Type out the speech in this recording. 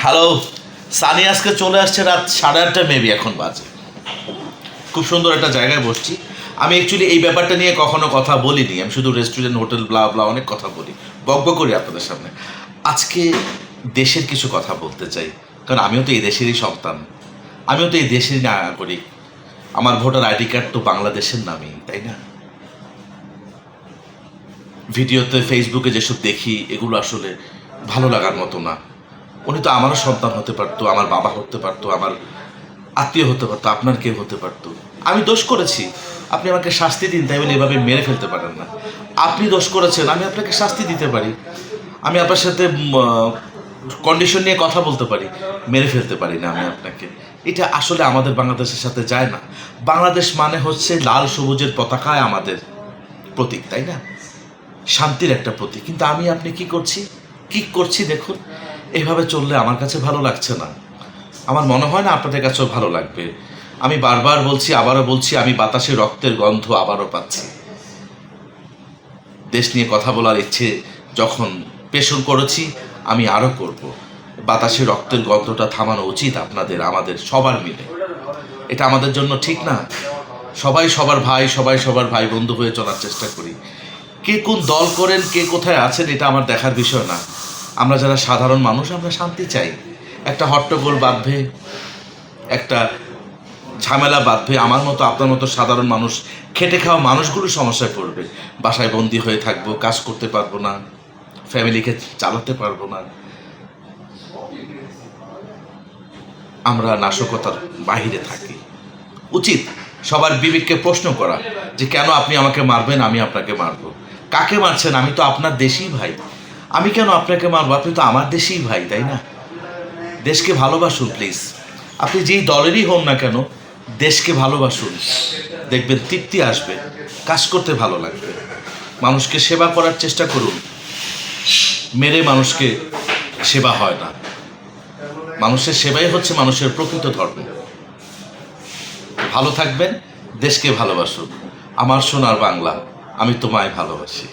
Hello, Sunny আজকে চলে আসছে রাত 8:30 মেবি এখন বাজে। খুব সুন্দর একটা জায়গায় বসছি। আমি অ্যাকচুয়ালি এই ব্যাপারটা নিয়ে কখনো কথা বলিনি। আমি শুধু রেস্টুরেন্ট, হোটেল, ব্লা ব্লা অনেক কথা বলি, বকবক করি আপনাদের সামনে। আজকে দেশের কিছু কথা বলতে চাই, কারণ আমিও তো এই দেশেরই সন্তান, আমিও তো এই দেশেরই নাগরিক। আমার ভোটার আইডি কার্ড তো বাংলাদেশের নামই, তাই না? ভিডিওতে, ফেসবুকে যেসব দেখি এগুলো আসলে ভালো লাগার মতো না। উনি তো আমারও সন্তান হতে পারতো, আমার বাবা হতে পারতো, আমার আত্মীয় হতে পারতো, আপনার কেউ হতে পারতো। আমি দোষ করেছি, আপনি আমাকে শাস্তি দিন, তাই বলে এভাবে মেরে ফেলতে পারেন না। আপনি দোষ করেছেন, আমি আপনাকে শাস্তি দিতে পারি। আমি আপনার সাথে কন্ডিশন নিয়ে কথা বলতে পারি, মেরে ফেলতে পারি না আমি আপনাকে। এটা আসলে আমাদের বাংলাদেশের সাথে যায় না। বাংলাদেশ মানে হচ্ছে লাল সবুজের পতাকায় আমাদের প্রতীক, তাই না? শান্তির একটা প্রতীক। কিন্তু আমি আপনি কি করছি দেখুন। এইভাবে চললে আমার কাছে ভালো লাগছে না। আমার মনে হয় না আপনাদের কাছেও ভালো লাগবে। আমি বারবার বলছি, আবারও বলছি, আমি বাতাসে রক্তের গন্ধ আবারও পাচ্ছি। দেশ নিয়ে কথা বলার ইচ্ছে যখন পেশন করেছি, আমি আরও করব। বাতাসে রক্তের গন্ধটা থামানো উচিত আপনাদের, আমাদের সবার মিলে। এটা আমাদের জন্য ঠিক না। সবাই সবার ভাই, সবাই সবার ভাই বন্ধু হয়ে চলার চেষ্টা করি। কে কোন দল করেন, কে কোথায় আছেন, এটা আমার দেখার বিষয় না। আমরা যারা সাধারণ মানুষ, আমরা শান্তি চাই। একটা হট্টগোল বাঁধবে, একটা ঝামেলা বাঁধবে, আমার মতো আপনার মতো সাধারণ মানুষ, খেটে খাওয়া মানুষগুলো সমস্যায় পড়বে। বাসায় বন্দি হয়ে থাকবো, কাজ করতে পারবো না, ফ্যামিলিকে চালাতে পারবো না। আমরা নাশকতার বাহিরে থাকি। উচিত সবার বিবেককে প্রশ্ন করা যে কেন আপনি আমাকে মারবেন, আমি আপনাকে মারবো। কাকে মারছেন? আমি তো আপনার দেশই ভাই। আমি কেন আপনাকে মারবো? আপনি তো আমার দেশই ভাই, তাই না? দেশকে ভালোবাসুন প্লিজ। আপনি যেই দলেরই হন না কেন, দেশকে ভালোবাসুন। দেখবেন তৃপ্তি আসবে, কাজ করতে ভালো লাগবে। মানুষকে সেবা করার চেষ্টা করুন। মেরে মানুষকে সেবা হয় না। মানুষের সেবাই হচ্ছে মানুষের প্রকৃত ধর্ম। ভালো থাকবেন, দেশকে ভালোবাসুন। আমার সোনার বাংলা, আমি তোমায় ভালোবাসি।